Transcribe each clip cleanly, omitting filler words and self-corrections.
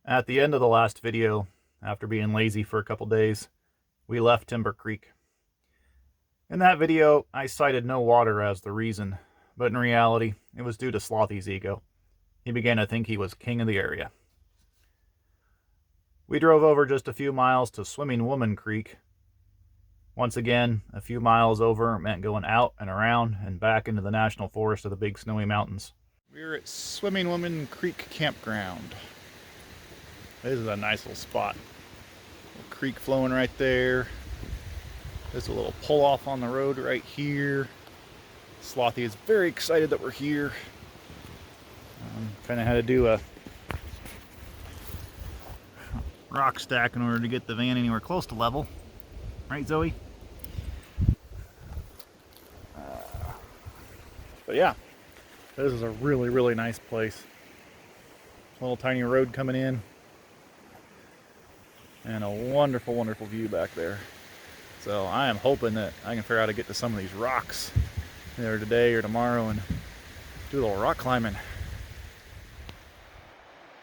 At the end of the last video, after being lazy for a couple days, we left Timber Creek. In that video, I cited no water as the reason, but in reality, it was due to Slothy's ego. He began to think he was king of the area. We drove over just a few miles to Swimming Woman Creek. Once again, a few miles over meant going out and around and back into the national forest of the Big Snowy Mountains. We're at Swimming Woman Creek Campground. This is a nice little spot. Little creek flowing right there. There's a little pull off on the road right here. Slothy is very excited that we're here. Kind of had to do a rock stack in order to get the van anywhere close to level. Right, Zoe? But yeah, this is a really, really nice place. A little tiny road coming in. And a wonderful, wonderful view back there. So I am hoping that I can figure out how to get to some of these rocks either today or tomorrow and do a little rock climbing.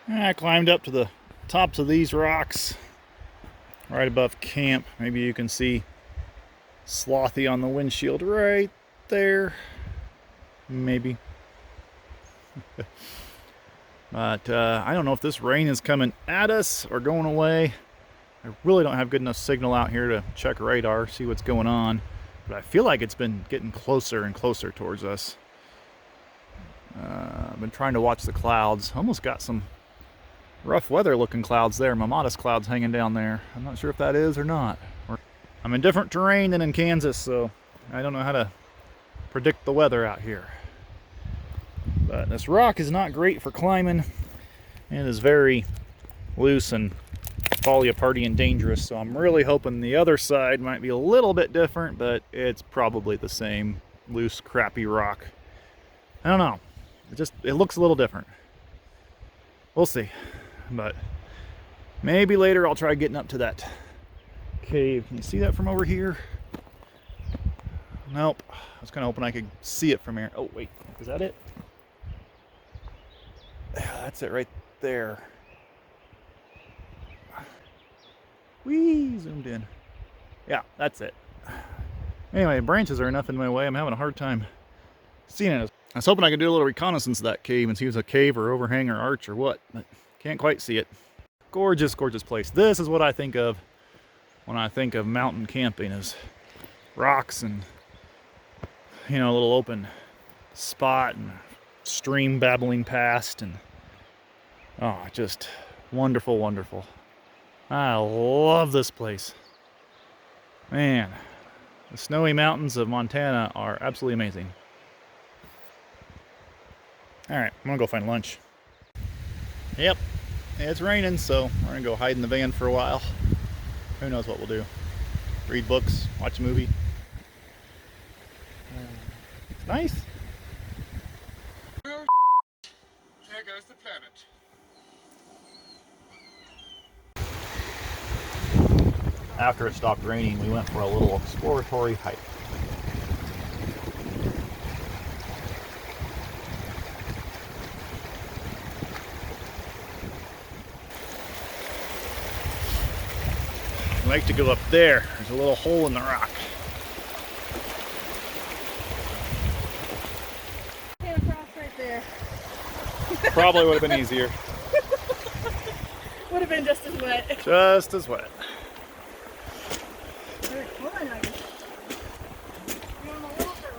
I climbed up to the tops of these rocks right above camp. Maybe you can see Slothy on the windshield right there. Maybe. But I don't know if this rain is coming at us or going away. I really don't have good enough signal out here to check radar, see what's going on. But I feel like it's been getting closer and closer towards us. I've been trying to watch the clouds. Almost got some rough weather looking clouds there. Mammatus clouds hanging down there. I'm not sure if that is or not. I'm in different terrain than in Kansas, so I don't know how to predict the weather out here. But this rock is not great for climbing. It is very loose and fall you party and dangerous, so I'm really hoping the other side might be a little bit different, but it's probably the same loose, crappy rock. I don't know. It looks a little different. We'll see. But maybe later I'll try getting up to that cave. Can you see that from over here? Nope. I was kind of hoping I could see it from here. Oh, wait. Is that it? That's it right there. Whee! Zoomed in. Yeah, that's it. Anyway, branches are enough in my way. I'm having a hard time seeing it. I was hoping I could do a little reconnaissance of that cave and see if it's a cave or overhang or arch or what, but can't quite see it. Gorgeous, gorgeous place. This is what I think of when I think of mountain camping, is rocks and, you know, a little open spot and stream babbling past, and oh, just wonderful, wonderful. I love this place. Man, the snowy mountains of Montana are absolutely amazing. Alright, I'm gonna go find lunch. Yep, it's raining, so we're gonna go hide in the van for a while. Who knows what we'll do. Read books, watch a movie. It's nice. There goes the planet. After it stopped raining, we went for a little exploratory hike. I like to go up there. There's a little hole in the rock. Came across right there. Probably would have been easier. Would have been just as wet. Just as wet. Very fun, I guess. You're on the water.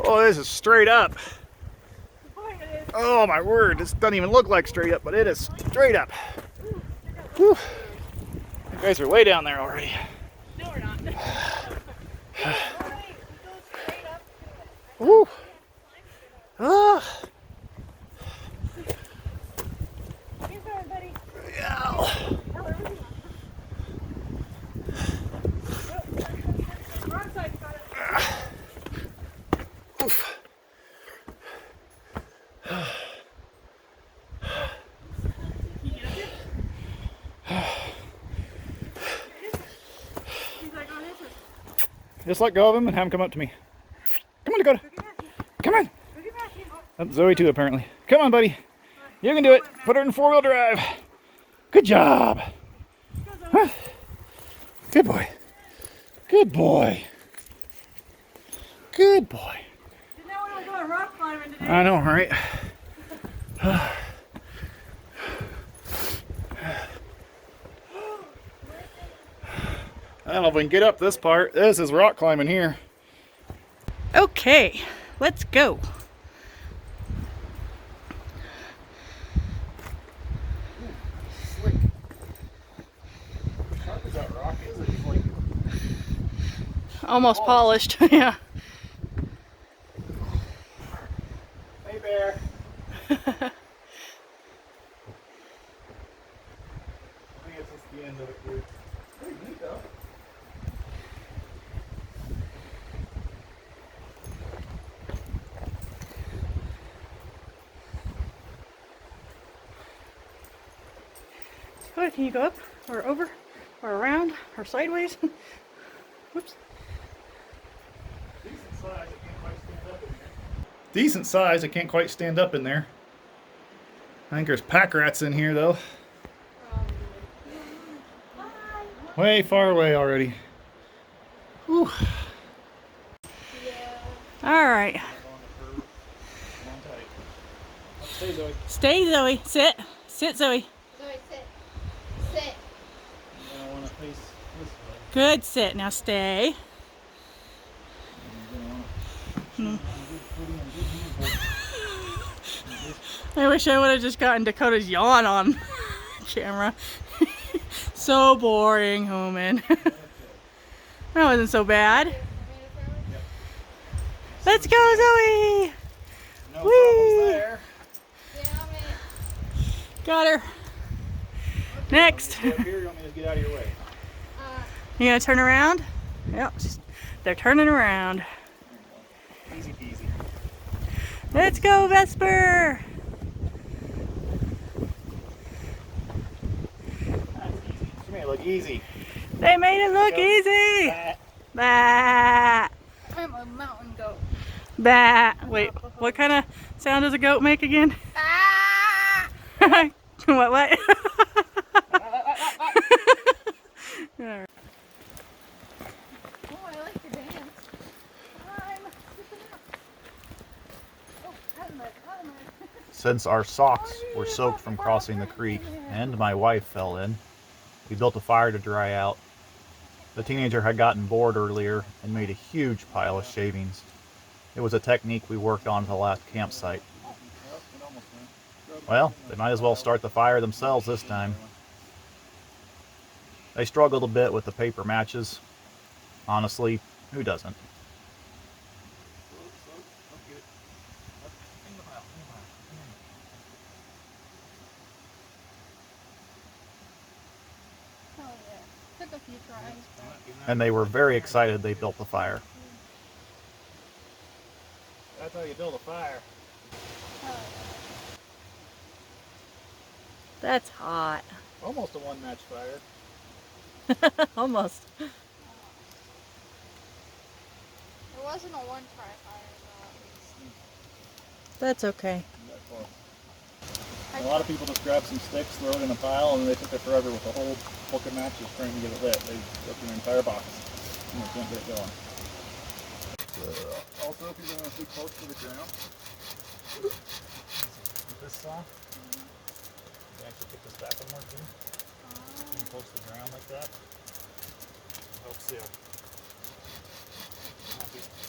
Oh, this is straight up. Boy, it is. Oh my word, this doesn't even look like straight up, but it is straight up. Whew. You guys are way down there already. No, we're not. Woo. Ah. Here's our buddy. Yeah. Wrong side, got it. Oof. He's like, oh, this is Just let go of him and have him come up to me. Come on, Dakota. Come on. That's Zoe too, apparently. Come on, buddy. You can do it. Put her in 4-wheel drive. Good job. Huh. Good boy. Good boy. Good boy. Didn't know we were going rock climbing today. I know, right? I don't know if we can get up this part. This is rock climbing here. Okay, let's go. Slick. How sharp is that rock? Is it like Almost polished, yeah. Hey, bear. I think it's just the end of it here. Pretty neat though. Dakota, can you go up or over or around or sideways? Whoops. Decent size, I can't quite stand up in there. Decent size, I can't quite stand up in there. I think there's pack rats in here though. Way far away already. Whew. All right. Stay, Zoe. Stay, Zoe. Sit. Sit, Zoe. Zoe, sit. Sit. I want to face this way. Good sit. Now stay. I wish I would have just gotten Dakota's yawn on camera. So boring, Homan. That wasn't so bad. Let's go, Zoe! No Whee! problems there. Yeah, man. Got her. Next. Stay up here, you want me to get out of your way? You gonna turn around? Yep. They're turning around. Easy peasy. Let's go, Vesper! That's easy. She made it look easy. They made it look easy! Bah! I'm a mountain goat. Bah! Wait, what kind of sound does a goat make again? Ah! What? Alright. Oh, I like your dance. I'm zipping up. Oh, out of mud. Since our socks were soaked from crossing the creek and my wife fell in, we built a fire to dry out. The teenager had gotten bored earlier and made a huge pile of shavings. It was a technique we worked on at the last campsite. Well, they might as well start the fire themselves this time. They struggled a bit with the paper matches. Honestly, who doesn't? Oh, yeah. Took a few tries, but... And they were very excited they built the fire. That's how you build a fire. That's hot. Almost a one-match fire. Almost. It wasn't a one-try fire, though, at least. That's okay. A lot of people just grab some sticks, throw it in a pile, and they took it forever with a whole book of matches trying to get it lit. They ripped an entire box and they can't get it going. Also, if you're going to be close to the ground, with this saw, you can actually pick this back one more too. Getting close to the ground like that helps you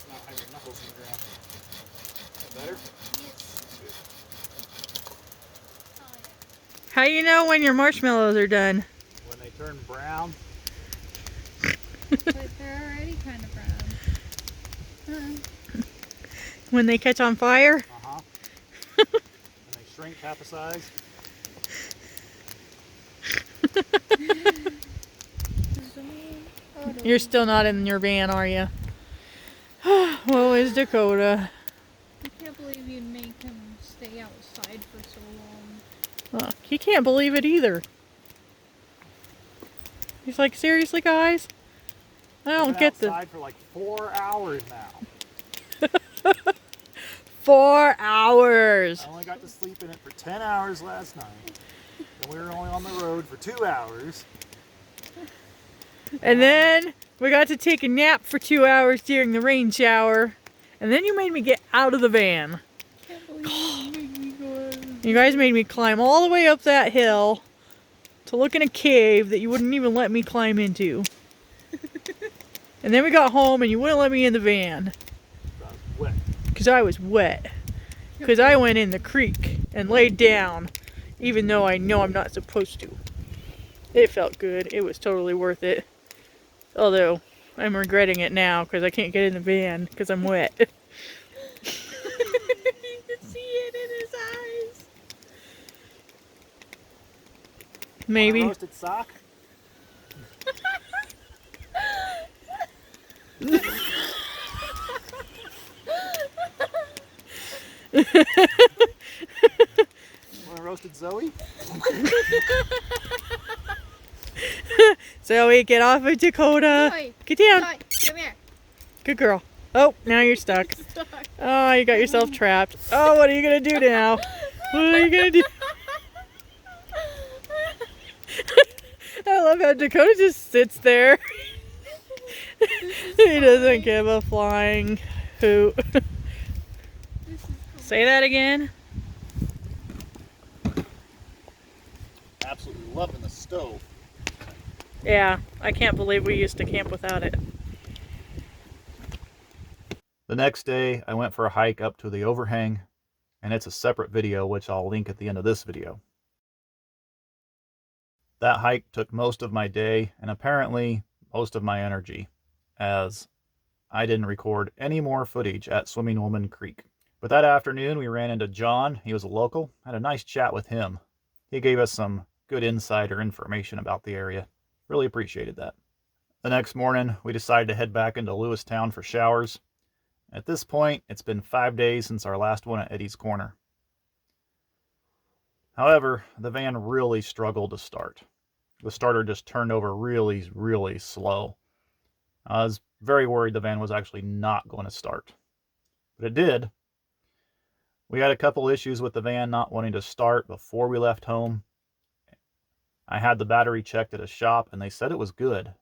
not have your knuckles in the ground. Is that better? Good. Oh, yeah. How you know when your marshmallows are done? When they turn brown, But they're already kind of brown. When they catch on fire? and they shrink half the size. You're still not in your van, are you? Woe is Dakota. I can't believe you'd make him stay outside for so long. Well, he can't believe it either. He's like, seriously, guys? I don't get the outside for like 4 hours now. 4 hours. I only got to sleep in it for 10 hours last night. And we were only on the road for 2 hours. And then we got to take a nap for 2 hours during the rain shower. And then you made me get out of the van. Can't believe you made me go. You guys made me climb all the way up that hill to look in a cave that you wouldn't even let me climb into. And then we got home and you wouldn't let me in the van. I was wet. Because I was wet. Because I went in the creek and laid down, even though I know I'm not supposed to. It felt good. It was totally worth it. Although, I'm regretting it now because I can't get in the van because I'm wet. You could see it in his eyes. Maybe. Want a roasted sock? Want a roasted Zoe? Zoe, get off of Dakota. Zoe, Get down. Zoe, come here. Good girl. Oh, now you're stuck. Oh, you got yourself trapped. Oh, what are you going to do now? What are you going to do? I love how Dakota just sits there. He doesn't give a flying hoot. Say that again. Absolutely loving the stove. Yeah, I can't believe we used to camp without it. The next day, I went for a hike up to the Overhang, and it's a separate video which I'll link at the end of this video. That hike took most of my day and apparently most of my energy, as I didn't record any more footage at Swimming Woman Creek. But that afternoon we ran into John. He was a local. Had a nice chat with him. He gave us some good insider information about the area. Really appreciated that. The next morning we decided to head back into Lewistown for showers. At this point, it's been 5 days since our last one at Eddie's Corner. However, the van really struggled to start. The starter just turned over really, really slow. I was very worried the van was actually not going to start. But it did. We had a couple issues with the van not wanting to start before we left home. I had the battery checked at a shop and they said it was good.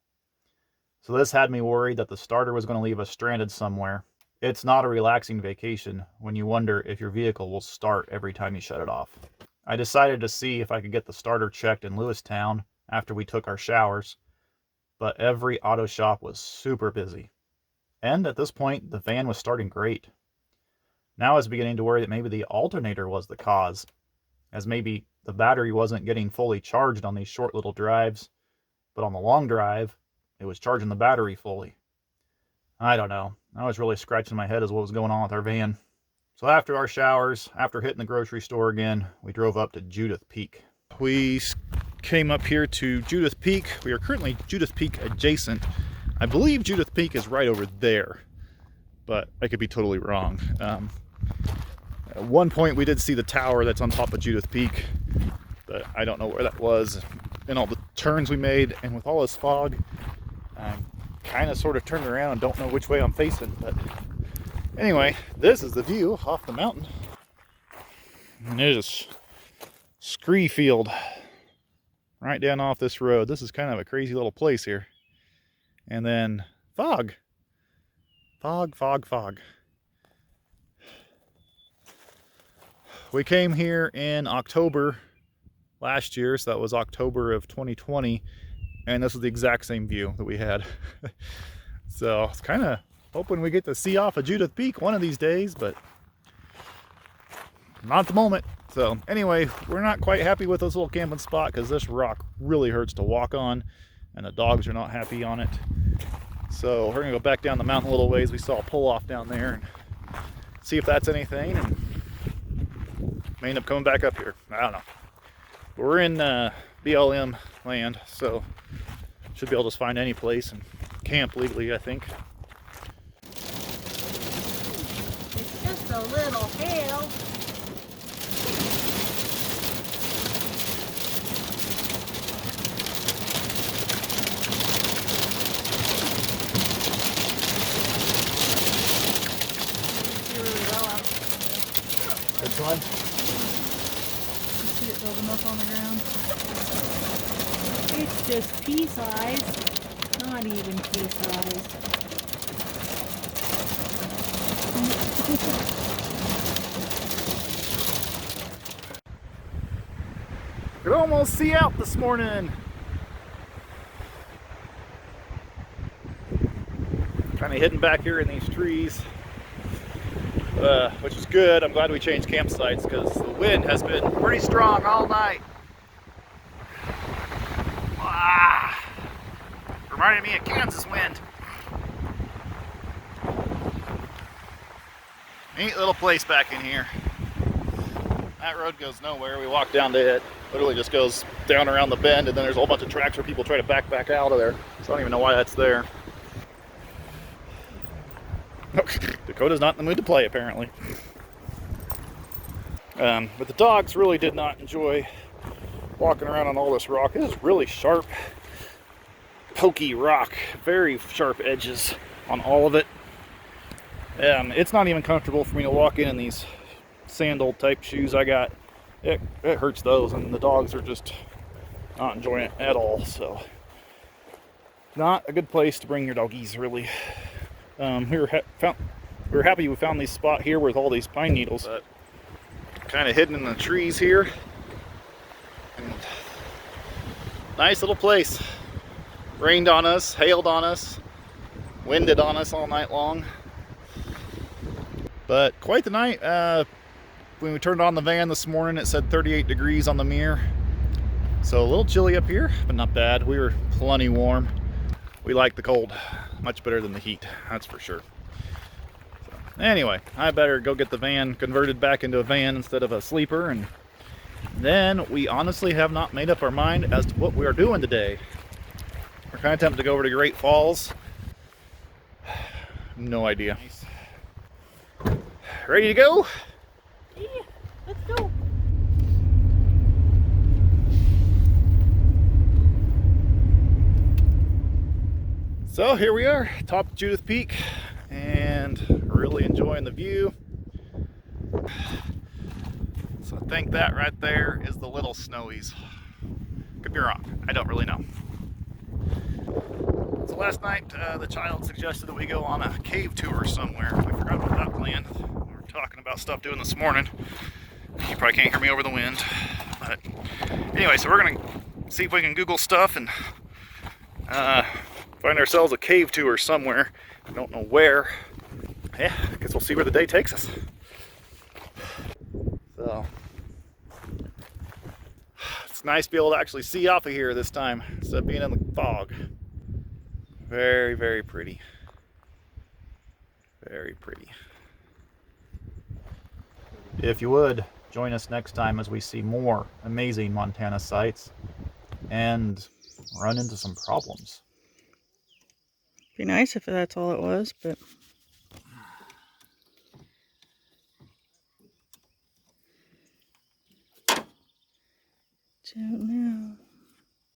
So this had me worried that the starter was going to leave us stranded somewhere. It's not a relaxing vacation when you wonder if your vehicle will start every time you shut it off. I decided to see if I could get the starter checked in Lewistown after we took our showers, but every auto shop was super busy. And at this point, the van was starting great. Now I was beginning to worry that maybe the alternator was the cause, as maybe the battery wasn't getting fully charged on these short little drives, but on the long drive, it was charging the battery fully. I don't know. I was really scratching my head as what was going on with our van. So after our showers, after hitting the grocery store again, we drove up to Judith Peak. We came up here to Judith Peak. We are currently Judith Peak adjacent. I believe Judith Peak is right over there, but I could be totally wrong. At one point we did see the tower that's on top of Judith Peak, but I don't know where that was. And all the turns we made, and with all this fog, I'm kind of sort of turned around and don't know which way I'm facing. But anyway, this is the view off the mountain. And there's a scree field right down off this road. This is kind of a crazy little place here. And then fog. Fog, fog, fog. We came here in October last year, so that was October of 2020, and this is the exact same view that we had. So it's kind of hoping we get to see off of Judith Peak one of these days, but not at the moment. So anyway, we're not quite happy with this little camping spot because this rock really hurts to walk on, and the dogs are not happy on it. So we're gonna go back down the mountain a little ways. We saw a pull off down there and see if that's anything, and may end up coming back up here. I don't know. But we're in BLM land, so should be able to just find any place and camp legally, I think. It's just a little hill. This one? You see it building up on the ground? It's just pea size. Not even pea size. Could almost see out this morning. Kind of hidden back here in these trees, which is good. I'm glad we changed campsites because the wind has been pretty strong all night. Reminded me of Kansas wind. Neat little place back in here. That road goes nowhere. We walk down to it. Literally just goes down around the bend, and then there's a whole bunch of tracks where people try to back out of there. So I don't even know why that's there. Dakota's not in the mood to play, apparently. But the dogs really did not enjoy walking around on all this rock. It is really sharp, pokey rock. Very sharp edges on all of it. It's not even comfortable for me to walk in these sandal type shoes I got. It hurts those, and the dogs are just not enjoying it at all. So not a good place to bring your doggies, really. We were happy we found this spot here with all these pine needles, but kind of hidden in the trees here. And nice little place. Rained on us, hailed on us, winded on us all night long. But quite the night. When we turned on the van this morning, it said 38 degrees on the mirror. So a little chilly up here, but not bad. We were plenty warm. We like the cold much better than the heat, that's for sure. So, anyway, I better go get the van converted back into a van instead of a sleeper, and then we honestly have not made up our mind as to what we are doing today. We're kind of tempted to go over to Great Falls. No idea. Ready to go? Yeah, let's go. So here we are, top of Judith Peak, and really enjoying the view. So I think that right there is the Little Snowies. Could be wrong, I don't really know. So last night, the child suggested that we go on a cave tour somewhere. We forgot about that plan. We were talking about stuff doing this morning. You probably can't hear me over the wind. But anyway, so we're gonna see if we can Google stuff and find ourselves a cave tour somewhere. I don't know where. Yeah, I guess we'll see where the day takes us. So it's nice to be able to actually see off of here this time instead of being in the fog. Very, very pretty. Very pretty. If you would, join us next time as we see more amazing Montana sights and run into some problems. Be nice if that's all it was, but don't know.